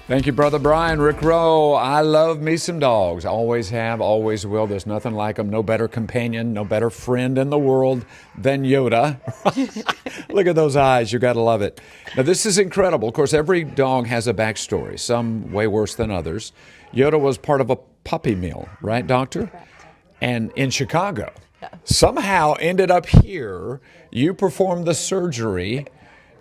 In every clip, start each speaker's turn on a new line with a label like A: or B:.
A: Thank you, Brother Brian. Rick Rowe, I love me some dogs. Always have, always will. There's nothing like them. No better companion, no better friend in the world than Yoda. Look at those eyes. You got to love it. Now, this is incredible. Of course, every dog has a backstory, some way worse than others. Yoda was part of a puppy mill, right, Doctor?
B: Correct.
A: And in Chicago. Somehow ended up here. You performed the surgery.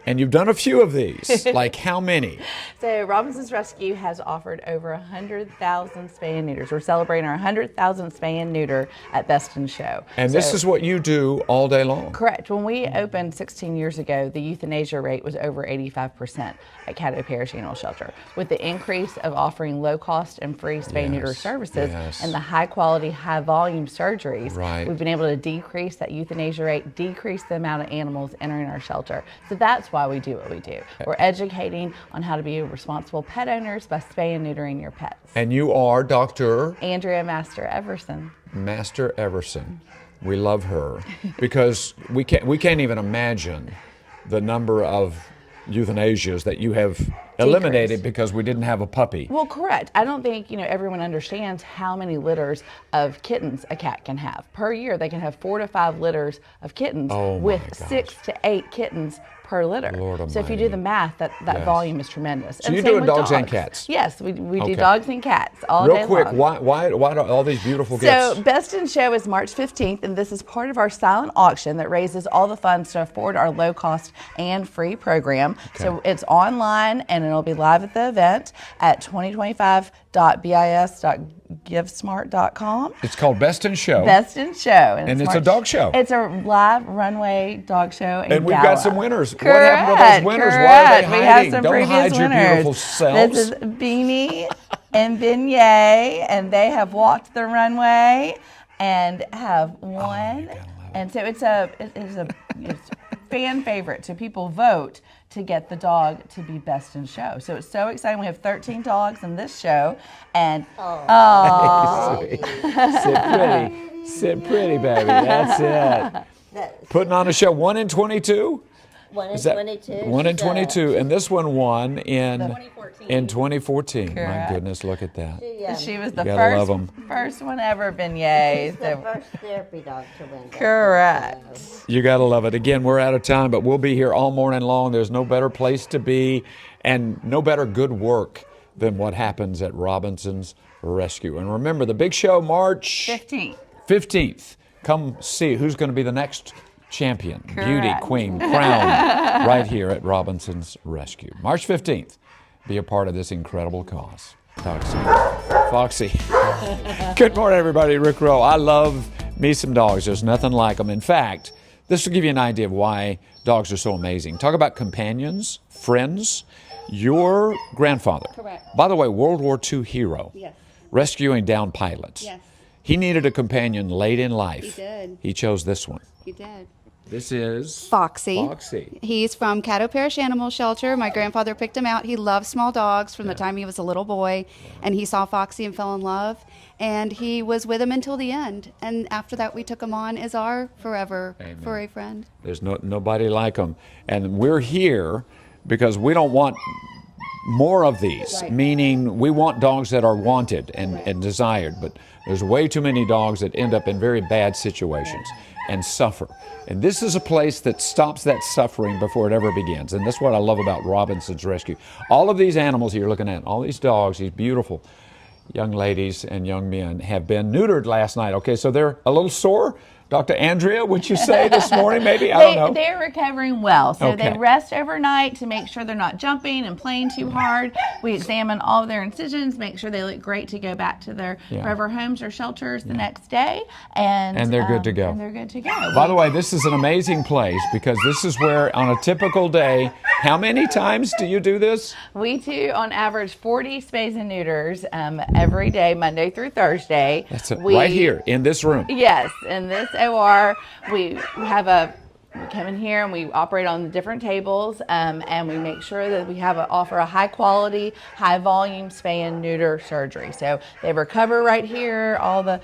A: And you've done a few of these. Like how many?
B: So Robinson's Rescue has offered over 100,000 spay and neuters. We're celebrating our 100,000th spay and neuter at Best in Show.
A: And this is what you do all day long?
B: Correct. When we opened 16 years ago, the euthanasia rate was over 85% at Caddo Parish Animal Shelter. With the increase of offering low-cost and free spay and neuter services and the high-quality, high-volume surgeries, we've been able to decrease that euthanasia rate, decrease the amount of animals entering our shelter. So that's why we do what we do. We're educating on how to be responsible pet owners by spay and neutering your pets.
A: And you are Dr.
B: Andrea Master Everson.
A: Master Everson. We love her because we can't even imagine the number of euthanasias that you have eliminated because we didn't have a puppy.
B: Well, correct. I don't think everyone understands how many litters of kittens a cat can have. Per year, they can have 4 to 5 litters of kittens with 6 to 8 kittens per litter.
A: Lord
B: so if you do the math, that volume is tremendous.
A: So you're doing dogs and cats?
B: Yes, we do dogs and cats all
A: day
B: long.
A: Real quick, why do all these beautiful gifts?
B: So Best in Show is March 15th, and this is part of our silent auction that raises all the funds to afford our low-cost and free program. So it's online, and it'll be live at the event at 2025.bis.givesmart.com.
A: It's called Best in Show.
B: Best in Show.
A: And it's a dog show.
B: It's a live runway dog show and
A: we've got some winners.
B: Correct.
A: What happened to those winners?
B: Correct.
A: Why are they hiding?
B: We have some
A: Don't
B: previous
A: hide your
B: winners.
A: beautiful selves.
B: This is Beanie and Beignet, and they have walked the runway and have won. And so it's a fan favorite. So people vote to get the dog to be Best in Show. So it's so exciting. We have 13 dogs in this show, and sit pretty, baby. That's it. Putting on a show. 1 in 22.
C: 1 in 22.
A: 1 in 22, and this one won in
C: 2014.
A: In 2014.
B: Correct.
A: My goodness, look at that.
B: She was the first one ever, Beignet.
C: She's the first therapy dog to win.
B: Correct.
A: You got to love it. Again, we're out of time, but we'll be here all morning long. There's no better place to be and no better good work than what happens at Robinson's Rescue. And remember, the big show, March 15th. Come see who's going to be the next champion, beauty, queen, crown, right here at Robinson's Rescue. March 15th. Be a part of this incredible cause. Talk soon. Foxy. Good morning, everybody. Rick Rowe. I love me some dogs. There's nothing like them. In fact, this will give you an idea of why dogs are so amazing. Talk about companions, friends. Your grandfather, by the way, World War II hero, rescuing downed pilots. He needed a companion late in life.
D: He did.
A: He chose this one.
D: He did.
A: This is
D: Foxy. He's from Caddo Parish Animal Shelter. My grandfather picked him out. He loved small dogs from the time he was a little boy, and he saw Foxy and fell in love, and he was with him until the end. And after that, we took him on as our forever furry friend.
A: There's nobody like him, and we're here because we don't want more of these, meaning we want dogs that are wanted and desired, but there's way too many dogs that end up in very bad situations and suffer. And this is a place that stops that suffering before it ever begins. And that's what I love about Robinson's Rescue. All of these animals you're looking at, all these dogs, these beautiful young ladies and young men have been neutered last night. Okay, so they're a little sore. Dr. Andrea, would you say this morning maybe? I don't know.
B: They're recovering well. So they rest overnight to make sure they're not jumping and playing too hard. We examine all of their incisions, make sure they look great to go back to their forever homes or shelters the next day. And
A: they're good to go.
B: And they're good to go.
A: By the way, this is an amazing place because this is where on a typical day, how many times do you do this?
B: We do on average 40 spays and neuters every day, Monday through Thursday.
A: That's right here in this room.
B: Yes, in this OR, we have a We come in here and we operate on the different tables, and we make sure that we offer a high quality, high volume spay and neuter surgery. So they recover right here. All the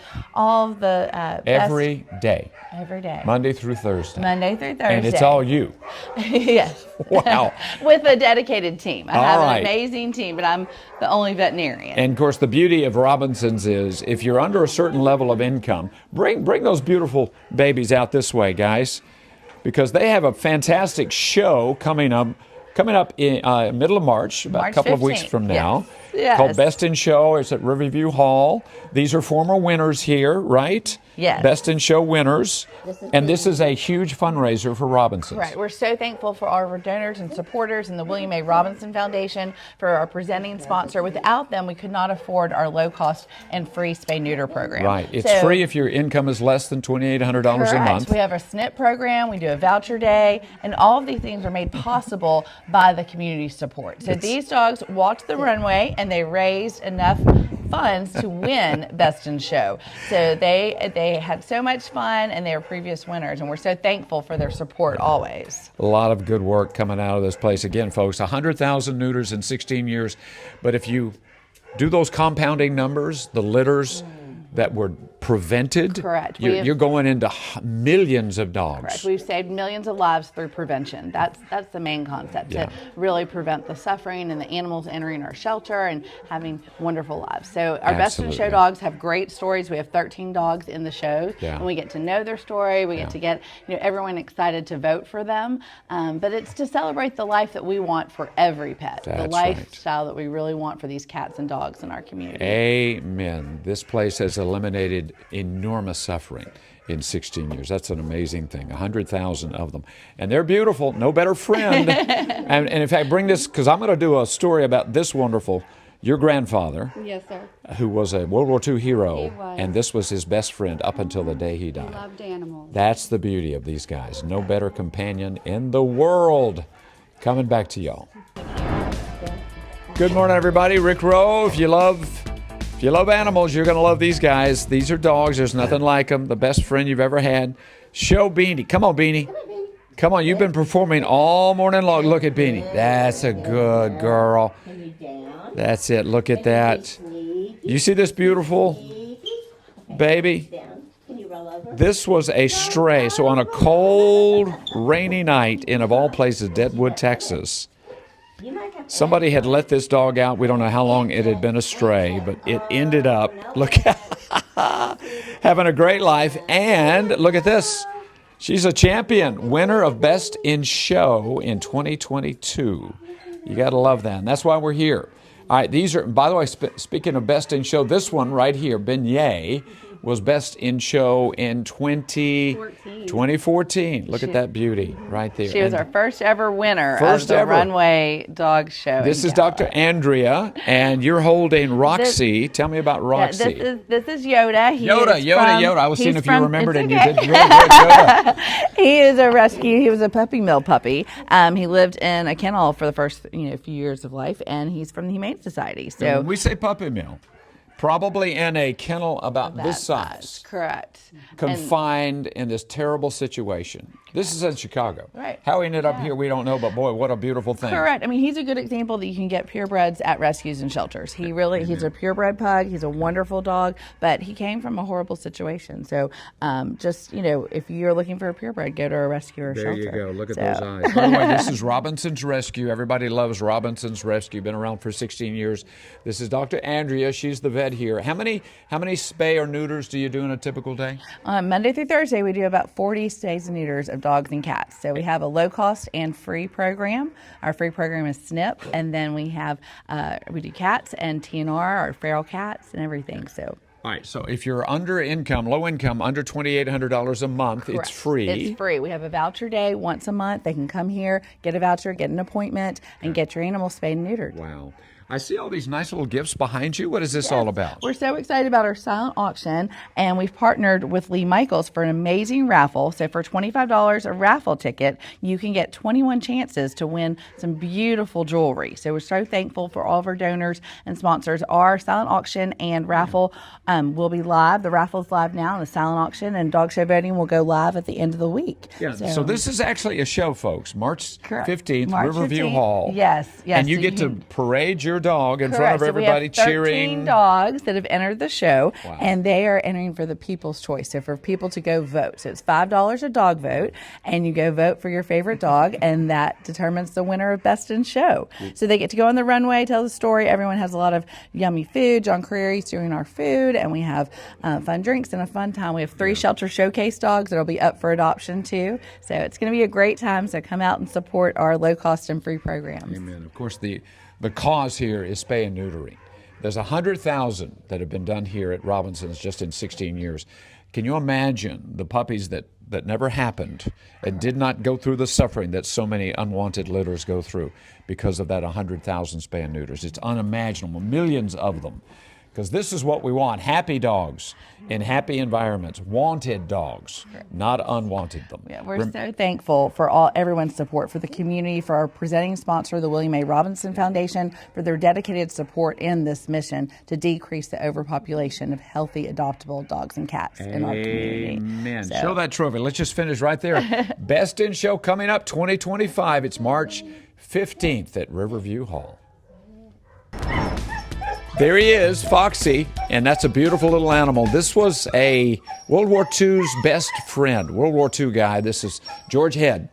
A: every day.
B: Every day.
A: Monday through Thursday.
B: Monday through Thursday.
A: And it's all you.
B: Yes.
A: Wow.
B: With a dedicated team. I have
A: right.
B: an amazing team, but I'm the only veterinarian.
A: And of course, the beauty of Robinson's is if you're under a certain level of income, bring those beautiful babies out this way, guys, because they have a fantastic show coming up in middle of March, about
B: March
A: a couple
B: 15th.
A: of weeks from now,
B: Yes.
A: called Best in Show. It's at Riverview Hall. These are former winners here, right?
B: Yes.
A: Best in Show winners. This is a huge fundraiser for Robinson's.
B: Right. We're so thankful for our donors and supporters and the William A. Robinson Foundation for our presenting sponsor. Without them, we could not afford our low-cost and free spay-neuter program.
A: Right. It's free if your income is less than $2,800 a month.
B: We have a SNP program. We do a voucher day. And all of these things are made possible by the community support. So these dogs walked the runway and they raised enough funds to win Best in Show. So they had so much fun, and they were previous winners, and we're so thankful for their support always.
A: A lot of good work coming out of this place. Again, folks, 100,000 neuters in 16 years. But if you do those compounding numbers, the litters that were prevented,
B: Correct.
A: You're going into millions of dogs.
B: Correct. We've saved millions of lives through prevention. That's the main concept, to really prevent the suffering and the animals entering our shelter and having wonderful lives. So our Best in Show dogs have great stories. We have 13 dogs in the show, and we get to know their story. We get to get everyone excited to vote for them. But it's to celebrate the life that we want for every pet, the lifestyle that we really want for these cats and dogs in our community.
A: Amen. This place has eliminated enormous suffering in 16 years. That's an amazing thing. 100,000 of them. And they're beautiful. No better friend. and in fact, bring this, because I'm going to do a story about this wonderful, your grandfather.
D: Yes, sir.
A: Who was a World War II hero.
D: He was.
A: And this was his best friend up until the day he died.
D: He loved animals.
A: That's the beauty of these guys. No better companion in the world. Coming back to y'all. Good morning, everybody. Rick Rowe. If you love animals, you're going to love these guys. These are dogs. There's nothing like them. The best friend you've ever had. Show Beanie. Come on, Beanie. Come on. You've been performing all morning long. Look at Beanie. That's a good girl. That's it. Look at that. You see this beautiful baby? This was a stray. So on a cold, rainy night in, of all places, Deadwood, Texas, somebody had let this dog out. We don't know how long it had been a stray, but it ended up, having a great life. And look at this. She's a champion, winner of Best in Show in 2022. You got to love that. And that's why we're here. All right, these are, by the way, speaking of Best in Show, this one right here, Beignet, was Best in Show in 2014. Look at that beauty right there.
B: She was our first ever winner of the Runway Dog Show.
A: This is Dr. Andrea, and you're holding Roxy. Tell me about Roxy.
B: This is Yoda.
A: Yoda. I was seeing if you remembered it. And you did good, Yoda.
B: He is a rescue. He was a puppy mill puppy. He lived in a kennel for the first few years of life, and he's from the Humane Society. So
A: when we say puppy mill, probably in a kennel about this size.
B: Correct.
A: Confined in this terrible situation. This is in Chicago.
B: Right.
A: How he ended up here, we don't know, but boy, what a beautiful thing.
B: Correct. I mean, he's a good example that you can get purebreds at rescues and shelters. He's a purebred pug. He's a wonderful dog, but he came from a horrible situation. So if you're looking for a purebred, go to a rescue or
A: there
B: shelter.
A: There you go. Look at those eyes. By the way, this is Robinson's Rescue. Everybody loves Robinson's Rescue. Been around for 16 years. This is Dr. Andrea. She's the vet here. How many spay or neuters do you do in a typical day?
B: Monday through Thursday, we do about 40 stays and neuters of dogs and cats. So we have a low-cost and free program. Our free program is SNP, and then we do cats and TNR, our feral cats, and everything. So.
A: All right, so if you're low income, under $2,800 a month,
B: correct.
A: It's free.
B: It's free. We have a voucher day once a month. They can come here, get a voucher, get an appointment, and get your animal spayed and neutered.
A: Wow. I see all these nice little gifts behind you. What is this all about?
B: We're so excited about our silent auction, and we've partnered with Lee Michaels for an amazing raffle. So for $25 a raffle ticket, you can get 21 chances to win some beautiful jewelry. So we're so thankful for all of our donors and sponsors. Our silent auction and raffle will be live. The raffle's live now, and the silent auction and dog show voting will go live at the end of the week.
A: Yeah. So this is actually a show, folks. March 15th,
B: March
A: Riverview
B: 15th.
A: Hall.
B: Yes.
A: And you
B: so
A: get to parade your dog in front
B: Correct.
A: of
B: So
A: everybody
B: we have 13
A: cheering.
B: dogs that have entered the show,
A: Wow.
B: and they are entering for the People's Choice. So for people to go vote. So it's $5 a dog vote, and you go vote for your favorite dog, and that determines the winner of Best in Show. So they get to go on the runway, tell the story. Everyone has a lot of yummy food. John Creary's doing our food, and we have fun drinks and a fun time. We have 3 shelter showcase dogs that'll be up for adoption too. So it's going to be a great time. So come out and support our low cost and free programs.
A: Amen. Of course, the cause here is spay and neutering. There's 100,000 that have been done here at Robinson's just in 16 years. Can you imagine the puppies that never happened and did not go through the suffering that so many unwanted litters go through because of that 100,000 spay and neuters? It's unimaginable, millions of them. Because this is what we want, happy dogs in happy environments, wanted dogs, not unwanted them.
B: Yeah, we're so thankful for everyone's support, for the community, for our presenting sponsor, the William A. Robinson Foundation, for their dedicated support in this mission to decrease the overpopulation of healthy, adoptable dogs and cats in our community.
A: Amen.
B: So-
A: Show that trophy. Let's just finish right there. Best in Show coming up 2025. It's March 15th at Riverview Hall. There he is, Foxy, and that's a beautiful little animal. This was a World War II's best friend, World War II guy. This is George Head,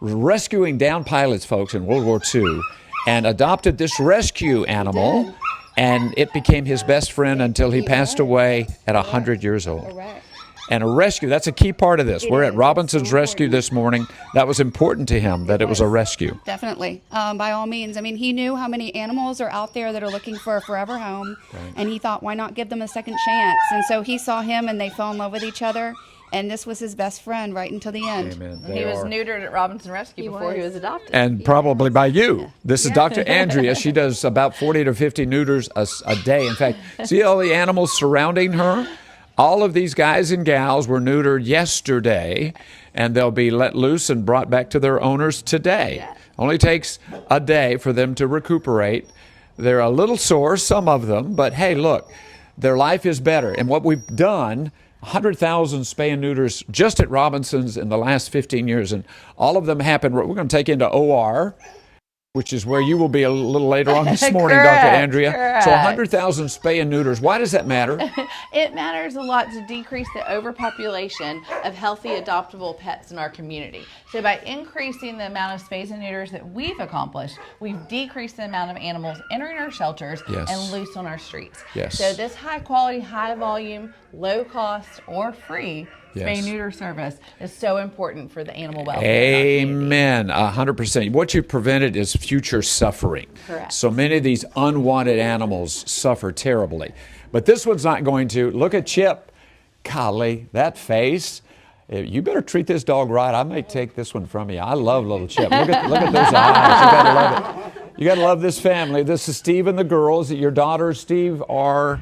A: rescuing down pilots, folks, in World War II, and adopted this rescue animal, and it became his best friend until he passed away at 100 years old.
C: Correct.
A: And a rescue, that's a key part of this. We're at Robinson's Rescue this morning. That was important to him, that it was a rescue.
D: Definitely. By all means. I mean, he knew how many animals are out there that are looking for a forever home. And he thought, why not give them a second chance? And so he saw him and they fell in love with each other. And this was his best friend right until the end.
A: Amen.
B: He was neutered at Robinson Rescue before he was adopted.
A: And probably by you. This is Dr. Andrea. She does about 40 to 50 neuters a day. In fact, see all the animals surrounding her? All of these guys and gals were neutered yesterday, and they'll be let loose and brought back to their owners today.
B: Yeah.
A: Only takes a day for them to recuperate. They're a little sore, some of them, but hey, look, their life is better. And what we've done, 100,000 spay and neuters just at Robinson's in the last 15 years, and all of them happened. We're going to take into OR, which is where you will be a little later on this morning,
B: Correct,
A: Dr. Andrea.
B: correct.
A: So 100,000 spay and neuters. Why does that matter?
B: It matters a lot to decrease the overpopulation of healthy adoptable pets in our community. So by increasing the amount of spays and neuters that we've accomplished, we've decreased the amount of animals entering our shelters
A: Yes.
B: and loose on our streets.
A: Yes.
B: So this high quality, high volume, low cost, or free spay
A: Yes.
B: neuter service is so important for the animal welfare. in our community.
A: Amen. 100%. What you've prevented is future suffering.
B: Correct.
A: So many of these unwanted animals suffer terribly. But this one's not going to. Look at Chip. Golly, that face. You better treat this dog right. I may take this one from you. I love little Chip. Look at those eyes. You gotta love it. You gotta love this family. This is Steve and the girls. Your daughters, Steve, are...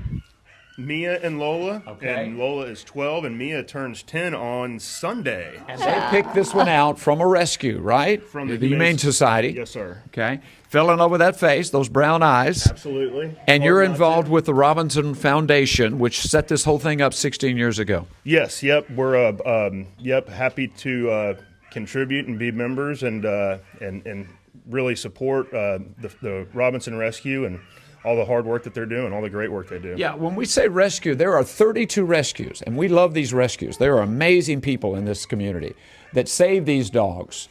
E: Mia and Lola,
A: Okay.
E: and Lola is 12, and Mia turns 10 on Sunday.
A: And they picked this one out from a rescue, right?
E: From the
A: the Humane Society.
E: Yes, sir.
A: Okay. Fell in love with that face, those brown eyes.
E: Absolutely.
A: And you're
E: Hard not
A: involved
E: to.
A: with the Robinson Foundation, which set this whole thing up 16 years ago.
E: Yes, yep. We're happy to contribute and be members and really support the Robinson Rescue and all the hard work that they're doing, all the great work they do.
A: Yeah, when we say rescue, there are 32 rescues, and we love these rescues. There are amazing people in this community that save these dogs.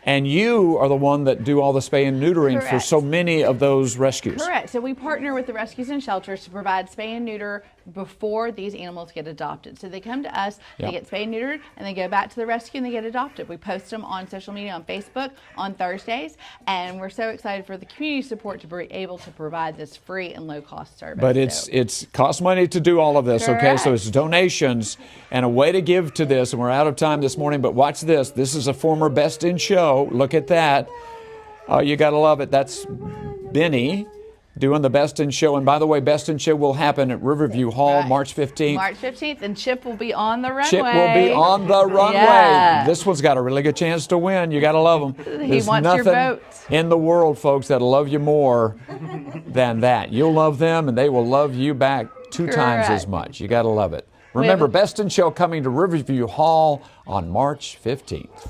A: And you are the one that do all the spay and neutering for
B: Correct.
A: so many of those rescues.
B: Correct. So we partner with the rescues and shelters to provide spay and neuter before these animals get adopted. So they come to us,
A: Yeah.
B: they get spay and neutered, and they go back to the rescue and they get adopted. We post them on social media on Facebook on Thursdays, and we're so excited for the community support to be able to provide this free and low cost service.
A: But
B: So-
A: it's costs money to do all of this, okay? So
B: Correct.
A: it's donations and a way to give to this, and we're out of time this morning, but watch this. This is a former Best in Show. Look at that. Oh, you got to love it. That's Benny, doing the Best in Show. And by the way, Best in Show will happen at Riverview Hall
B: Right.
A: March 15th.
B: March 15th, and Chip will be on the runway.
A: Chip will be on the runway.
B: Yeah.
A: This one's got a really good chance to win. You got to love him.
B: He
A: There's
B: wants your
A: nothing
B: vote.
A: in the world, folks, that'll love you more than that. You'll love them, and they will love you back 2 times as
B: Correct.
A: much. You got to love it. Remember, Best in Show coming to Riverview Hall on March 15th.